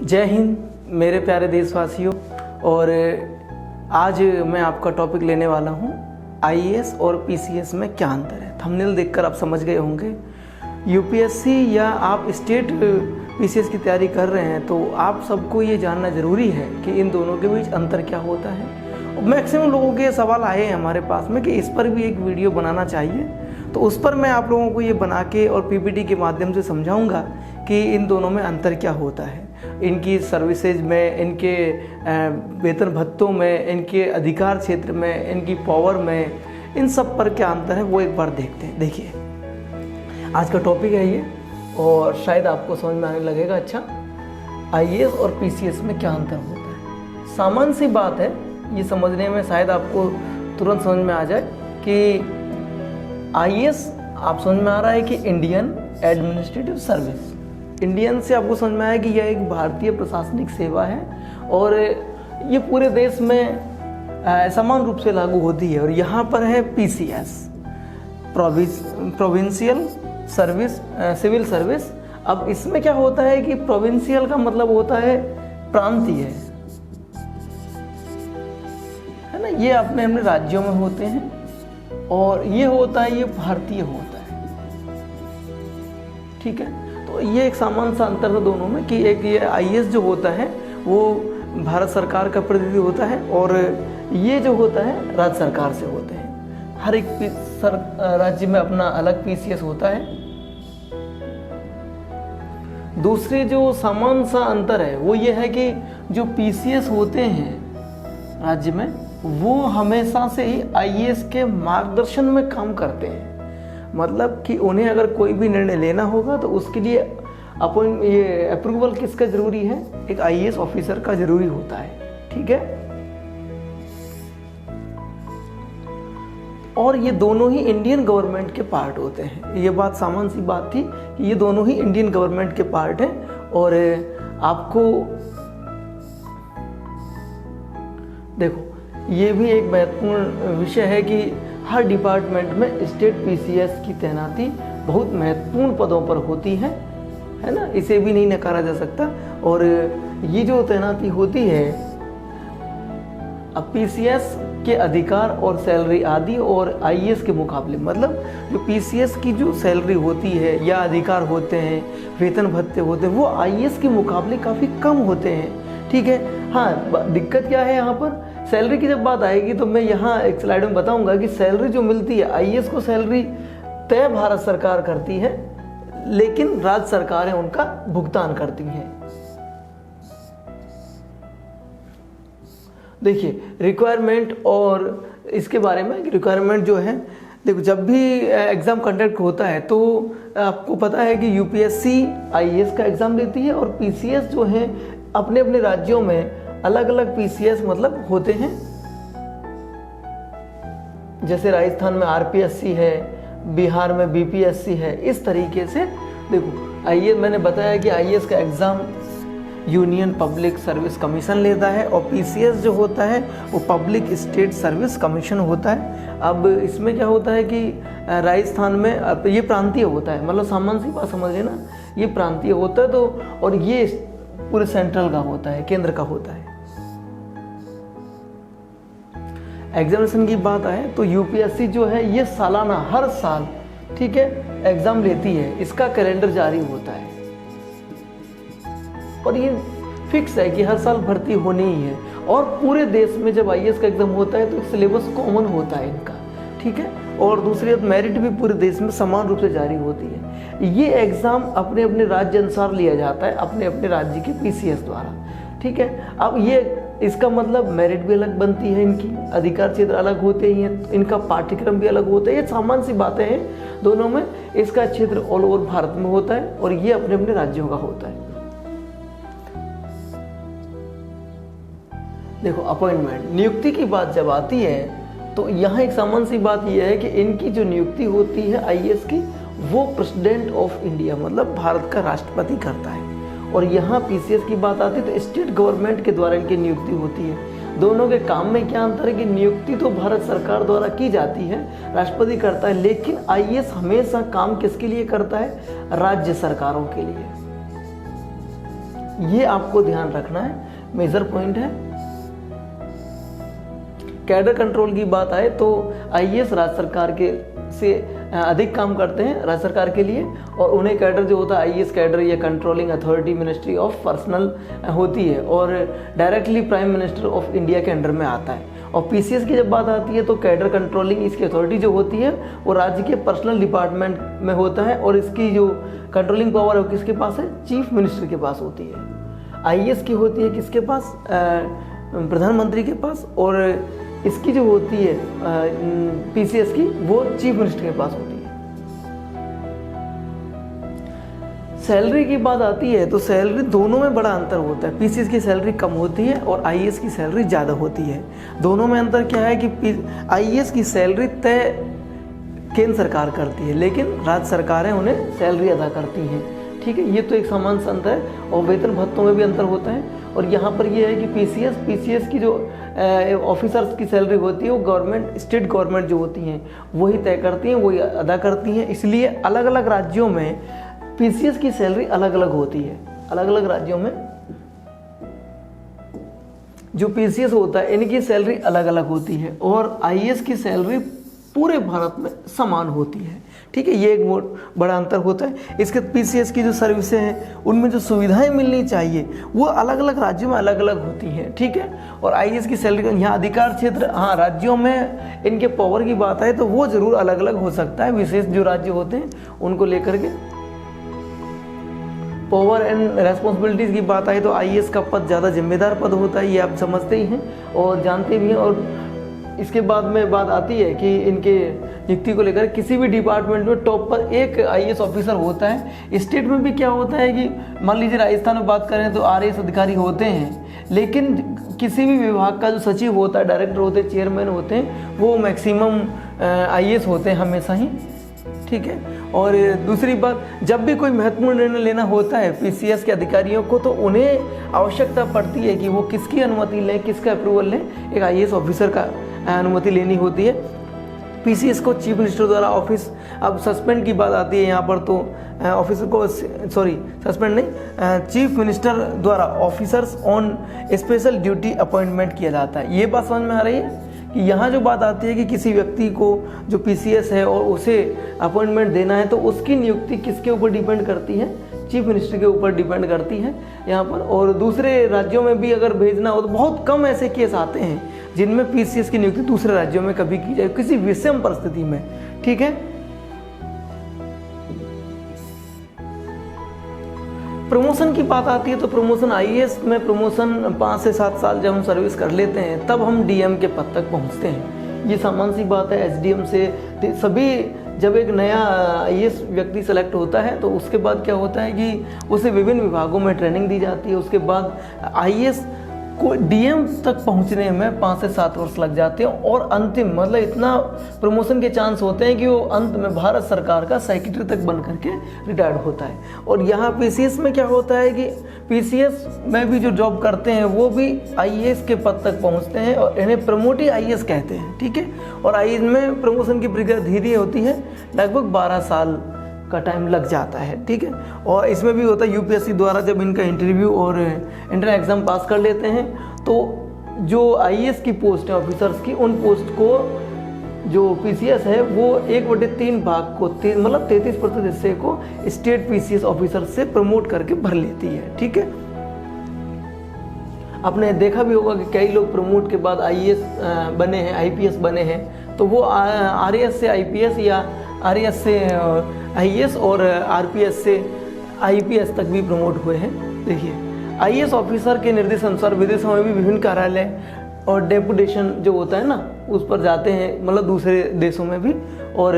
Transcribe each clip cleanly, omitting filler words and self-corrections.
जय हिंद मेरे प्यारे देशवासियों। और आज मैं आपका टॉपिक लेने वाला हूँ आईएएस और पीसीएस में क्या अंतर है। थंबनेल देखकर आप समझ गए होंगे। यूपीएससी या आप स्टेट पीसीएस की तैयारी कर रहे हैं तो आप सबको ये जानना ज़रूरी है कि इन दोनों के बीच अंतर क्या होता है। मैक्सिमम लोगों के सवाल आए हैं हमारे पास में कि इस पर भी एक वीडियो बनाना चाहिए, तो उस पर मैं आप लोगों को ये बना के और पीपीटी के माध्यम से समझाऊंगा कि इन दोनों में अंतर क्या होता है, इनकी सर्विसेज में, इनके वेतन भत्तों में, इनके अधिकार क्षेत्र में, इनकी पावर में, इन सब पर क्या अंतर है वो एक बार देखते हैं। देखिए आज का टॉपिक है ये और शायद आपको समझ में आने लगेगा। अच्छा, आईएएस और पीसीएस में क्या अंतर होता है। सामान्य सी बात है, ये समझने में शायद आपको तुरंत समझ में आ जाए कि आईएएस आप समझ में आ रहा है कि इंडियन एडमिनिस्ट्रेटिव सर्विस। इंडियन से आपको समझ में आया कि यह एक भारतीय प्रशासनिक सेवा है और ये पूरे देश में समान रूप से लागू होती है। और यहाँ पर है PCS, provincial service, civil service. अब इसमें क्या होता है कि प्रोविंशियल का मतलब होता है प्रांतीय, है ना, ये अपने अपने राज्यों में होते हैं और ये होता है, ये भारतीय होता है। ठीक है, तो ये एक सामान्य सा अंतर है दोनों में कि एक ये आईएएस जो होता है वो भारत सरकार का प्रतिनिधि होता है और ये जो होता है राज्य सरकार से होते हैं। हर एक राज्य में अपना अलग पीसीएस होता है। दूसरी जो सामान्य सा अंतर है वो ये है कि जो पीसीएस होते हैं राज्य में वो हमेशा से ही आईएएस के मार्गदर्शन में काम करते हैं। मतलब कि उन्हें अगर कोई भी निर्णय लेना होगा तो उसके लिए ये अप्रूवल किसका जरूरी है, एक आईएएस ऑफिसर का जरूरी होता है। ठीक है, और ये दोनों ही इंडियन गवर्नमेंट के पार्ट होते हैं। ये बात सामान्य सी बात थी कि ये दोनों ही इंडियन गवर्नमेंट के पार्ट हैं। और आपको देखो ये भी एक महत्वपूर्ण विषय है कि हर डिपार्टमेंट में स्टेट पीसीएस की तैनाती बहुत महत्वपूर्ण पदों पर होती है ना, इसे भी नहीं नकारा जा सकता। और ये जो तैनाती होती है, अब पीसीएस के अधिकार और सैलरी आदि और आईएएस के मुकाबले, मतलब जो पीसीएस की जो सैलरी होती है या अधिकार होते हैं, वेतन भत्ते होते हैं, वो आईएएस के मुकाबले काफ़ी कम होते हैं। ठीक है, हाँ, दिक्कत क्या है यहाँ पर, सैलरी की जब बात आएगी तो मैं यहाँ एक स्लाइड में बताऊंगा कि सैलरी जो मिलती है, आईएएस को सैलरी तय भारत सरकार करती है लेकिन राज्य सरकारें उनका भुगतान करती हैं। देखिए रिक्वायरमेंट और इसके बारे में, रिक्वायरमेंट जो है, देखो जब भी एग्ज़ाम कंडक्ट होता है तो आपको पता है कि यूपीएससी आईएएस का एग्ज़ाम लेती है और पीसीएस जो है अपने अपने राज्यों में अलग अलग पीसीएस मतलब होते हैं। जैसे राजस्थान में आरपीएससी है, बिहार में बीपीएससी है। इस तरीके से देखो आईएएस, मैंने बताया कि आईएएस का exam union public service commission लेता है और पीसीएस जो होता है वो पब्लिक स्टेट सर्विस कमीशन होता है। अब इसमें क्या होता है कि राजस्थान में ये प्रांतीय होता है, मतलब सामान्य सी बात समझ लेना, ये प्रांतीय होता है। तो और ये पूरे सेंट्रल का होता है, केंद्र का होता है। एग्जामिनेशन की बात आए तो यूपीएससी जो है ये सालाना, हर साल, ठीक है, एग्जाम लेती है। इसका कैलेंडर जारी होता है और ये फिक्स है कि हर साल भर्ती होनी ही है। और पूरे देश में जब आईएएस का एग्जाम होता है तो सिलेबस कॉमन होता है इनका। ठीक है, और दूसरी बात, मेरिट भी पूरे देश में समान रूप से जारी होती है। ये एग्जाम अपने अपने राज्य अनुसार लिया जाता है, अपने अपने राज्य के पीसीएस द्वारा। ठीक है, अब ये इसका मतलब मेरिट भी अलग बनती है, इनकी अधिकार क्षेत्र अलग होते ही हैं, इनका पाठ्यक्रम भी अलग होता है। ये सामान्य सी बातें हैं दोनों में। इसका क्षेत्र ऑल ओवर भारत में होता है और ये अपने अपने राज्यों का होता है। देखो अपॉइंटमेंट, नियुक्ति की बात जब आती है तो यहाँ एक सामान्य सी बात यह है कि इनकी जो नियुक्ति होती है आईएएस की, वो प्रेसिडेंट ऑफ इंडिया मतलब भारत का राष्ट्रपति करता है। और यहाँ पीसीएस की बात आती है तो स्टेट गवर्नमेंट के द्वारा इनकी नियुक्ति होती है। दोनों के काम में क्या अंतर है कि नियुक्ति तो भारत सरकार द्वारा की जाती है, राष्ट्रपति करता है, लेकिन आईएएस हमेशा काम किसके लिए करता है, राज्य सरकारों के लिए। ये आपको ध्यान रखना है, मेजर पॉइंट है। कैडर कंट्रोल की बात आए तो आईएएस राज्य सरकार के से अधिक काम करते हैं राज्य सरकार के लिए, और उन्हें कैडर जो होता है आईएएस कैडर या controlling authority ministry of personal होती है और directly prime minister of India के अंडर में आता है। और पीसीएस की जब बात आती है तो कैडर कंट्रोलिंग इसकी अथॉरिटी जो होती है वो राज्य के पर्सनल डिपार्टमेंट में होता है, और इसकी जो कंट्रोलिंग पावर है वो किसके पास है, चीफ मिनिस्टर के पास होती है। आईएएस की होती है किसके पास, प्रधानमंत्री के पास, और इसकी जो होती है पीसीएस की वो चीफ मिनिस्टर के पास होती है। सैलरी की बात आती है तो सैलरी दोनों में बड़ा अंतर होता है। पीसीएस की सैलरी कम होती है और आईएएस की सैलरी ज़्यादा होती है। दोनों में अंतर क्या है कि आईएएस की सैलरी तय केंद्र सरकार करती है, लेकिन राज्य सरकारें उन्हें सैलरी अदा करती हैं। ठीक है, ये तो एक सामान्य अंतर है। और वेतन भत्तों में भी अंतर होता है। और यहाँ पर ये है कि पीसीएस की जो ऑफिसर्स की सैलरी होती है वो गवर्नमेंट, स्टेट गवर्नमेंट जो होती हैं वही तय करती हैं, वही अदा करती हैं। इसलिए अलग अलग राज्यों में पीसीएस की सैलरी अलग अलग होती है। अलग अलग राज्यों में जो पीसीएस होता है इनकी सैलरी अलग अलग होती है, और आईएएस की सैलरी पूरे भारत में समान होती है। ठीक है, ये एक बड़ा अंतर होता है। इसके पीसीएस की जो सर्विसेज हैं उनमें जो सुविधाएं मिलनी चाहिए वो अलग अलग राज्यों में अलग अलग होती हैं। ठीक है, और आईएएस की सैलरी यहाँ अधिकार क्षेत्र, हाँ राज्यों में इनके पावर की बात आए तो वो जरूर अलग अलग हो सकता है। विशेष जो राज्य होते हैं उनको लेकर के पावर एंड रेस्पॉन्सिबिलिटीज़ की बात आई तो आईएएस का पद ज़्यादा जिम्मेदार पद होता है, ये आप समझते ही हैं और जानते भी हैं। और इसके बाद में बात आती है कि इनके नियुक्ति को लेकर किसी भी डिपार्टमेंट में टॉप पर एक आईएएस ऑफिसर होता है। स्टेट में भी क्या होता है कि मान लीजिए राजस्थान में बात करें तो आरएएस अधिकारी होते हैं, लेकिन किसी भी विभाग का जो सचिव होता है, डायरेक्टर होते हैं, चेयरमैन होते हैं, वो मैक्सिमम आईएएस होते हैं हमेशा ही। ठीक है, और दूसरी बात, जब भी कोई महत्वपूर्ण निर्णय लेना होता है पीसीएस के अधिकारियों को तो उन्हें आवश्यकता पड़ती है कि वो किसकी अनुमति लें, किसका अप्रूवल लें। एक आईएएस ऑफिसर का अनुमति लेनी होती है। पीसीएस को चीफ मिनिस्टर द्वारा ऑफिस, अब सस्पेंड की बात आती है यहाँ पर तो ऑफिसर को, सॉरी सस्पेंड नहीं, चीफ मिनिस्टर द्वारा officers on special duty appointment किया जाता है। ये बात समझ में आ रही है कि यहाँ जो बात आती है कि किसी व्यक्ति को जो पीसीएस है और उसे अपॉइंटमेंट देना है तो उसकी नियुक्ति किसके ऊपर डिपेंड करती है, चीफ मिनिस्टर के ऊपर डिपेंड करती है यहाँ पर। और दूसरे राज्यों में भी अगर भेजना हो तो बहुत कम ऐसे केस आते हैं जिनमें पीसीएस की नियुक्ति दूसरे राज्यों में कभी की जाए किसी विषम परिस्थिति में। ठीक है, प्रमोशन की बात आती है तो प्रमोशन आईएएस में प्रमोशन 5 से 7 साल जब हम सर्विस कर लेते हैं तब हम डीएम के पद तक पहुंचते हैं। ये सामान्य सी बात है। एसडीएम से सभी, जब एक नया आईएएस व्यक्ति सेलेक्ट होता है तो उसके बाद क्या होता है कि उसे विभिन्न विभागों में ट्रेनिंग दी जाती है। उसके बाद आईएएस को डीएम तक पहुंचने में 5 से 7 वर्ष लग जाते हैं, और अंतिम मतलब इतना प्रमोशन के चांस होते हैं कि वो अंत में भारत सरकार का सेक्रेटरी तक बन करके रिटायर्ड होता है। और यहाँ पीसीएस में क्या होता है कि पीसीएस में भी जो जॉब करते हैं वो भी आईएएस के पद तक पहुँचते हैं और इन्हें प्रमोटी आईएएस कहते हैं। ठीक है, और आईएएस में प्रमोशन की प्रक्रिया धीरे होती है, लगभग 12 साल का टाइम लग जाता है। ठीक है, और इसमें भी होता है यूपीएससी द्वारा जब इनका इंटरव्यू और इंटरनल एग्जाम पास कर लेते हैं तो जो आईएएस की पोस्ट है ऑफिसर्स की, उन पोस्ट को जो पीसीएस है वो 1/3 भाग को मतलब 33% हिस्से को स्टेट पीसीएस ऑफिसर से प्रमोट करके भर लेती है। ठीक है, आपने देखा भी होगा कि कई लोग प्रमोट के बाद आईएएस बने हैं, आईपीएस बने हैं, तो वो आरएएस से आईपीएस या आरएएस से आईएएस और आरपीएस से आईपीएस तक भी प्रमोट हुए हैं। देखिए, आईएएस ऑफिसर के निर्देश अनुसार विदेशों में भी विभिन्न कार्यालय और डेपुटेशन जो होता है ना उस पर जाते हैं, मतलब दूसरे देशों में भी। और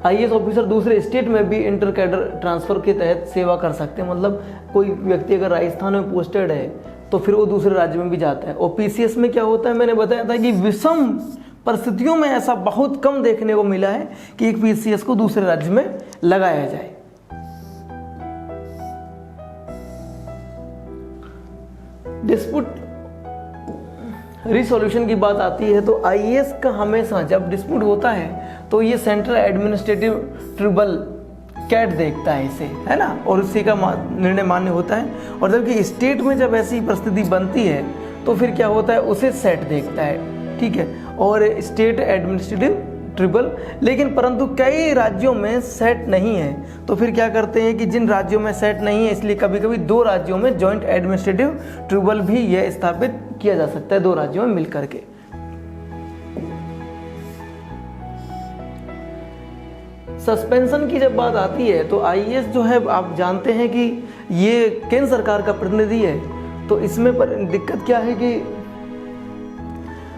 आईएएस ऑफिसर दूसरे स्टेट में भी इंटर कैडर ट्रांसफ़र के तहत सेवा कर सकते हैं। मतलब कोई व्यक्ति अगर राजस्थान में पोस्टेड है तो फिर वो दूसरे राज्य में भी जाता है। और पीसीएस में क्या होता है, मैंने बताया था कि विषम परिस्थितियों में ऐसा बहुत कम देखने को मिला है कि एक पीसीएस को दूसरे राज्य में लगाया जाए। डिस्प्यूट रिसोल्यूशन की बात आती है तो आईएएस का हमेशा जब डिस्प्यूट होता है तो ये सेंट्रल एडमिनिस्ट्रेटिव ट्रिब्यूनल कैट देखता है इसे, है ना, और उसी का निर्णय मान्य होता है। और जबकि स्टेट में जब ऐसी परिस्थिति बनती है तो फिर क्या होता है, उसे सेट देखता है, ठीक है, और स्टेट एडमिनिस्ट्रेटिव ट्रिब्यूनल। लेकिन परंतु कई राज्यों में सेट नहीं है, तो फिर क्या करते हैं कि जिन राज्यों में सेट नहीं है, इसलिए कभी कभी 2 राज्यों में जॉइंट एडमिनिस्ट्रेटिव ट्रिब्यूनल भी यह स्थापित किया जा सकता है, 2 राज्यों में मिलकर के। सस्पेंशन की जब बात आती है तो आईएएस जो है, आप जानते हैं कि ये केंद्र सरकार का प्रतिनिधि है, तो इसमें दिक्कत क्या है कि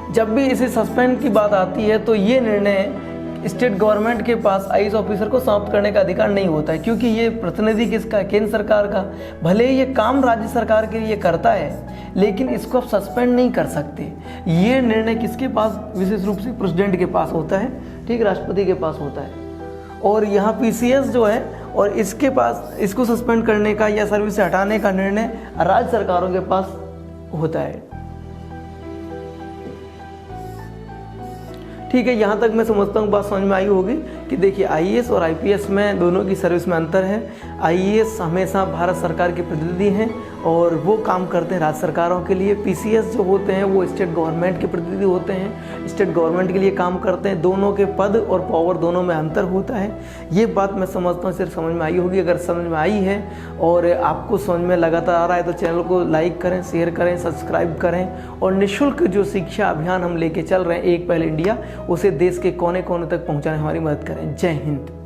जब भी इसे सस्पेंड की बात आती है तो ये निर्णय स्टेट गवर्नमेंट के पास आईएएस ऑफिसर को समाप्त करने का अधिकार नहीं होता है, क्योंकि ये प्रतिनिधि किसका, केंद्र सरकार का। भले ही ये काम राज्य सरकार के लिए करता है, लेकिन इसको आप सस्पेंड नहीं कर सकते। ये निर्णय किसके पास, विशेष रूप से प्रेसिडेंट के पास होता है, ठीक, राष्ट्रपति के पास होता है। और यहाँ पीसीएस जो है, और इसके पास इसको सस्पेंड करने का या सर्विस से हटाने का निर्णय राज्य सरकारों के पास होता है, ठीक है। यहाँ तक मैं समझता हूँ बात समझ में आई होगी कि देखिए आईएएस और आईपीएस में दोनों की सर्विस में अंतर है। आईएएस हमेशा भारत सरकार के प्रतिनिधि हैं और वो काम करते हैं राज्य सरकारों के लिए। पीसीएस जो होते हैं वो स्टेट गवर्नमेंट के प्रतिनिधि होते हैं, स्टेट गवर्नमेंट के लिए काम करते हैं। दोनों के पद और पावर दोनों में अंतर होता है। ये बात मैं समझता हूँ सिर्फ समझ में आई होगी। अगर समझ में आई है और आपको समझ में लगातार आ रहा है तो चैनल को लाइक करें, शेयर करें, सब्सक्राइब करें और निःशुल्क जो शिक्षा अभियान हम लेके चल रहे हैं एक पहल इंडिया, उसे देश के कोने कोने तक पहुँचाने हमारी मदद करें। जय हिंद।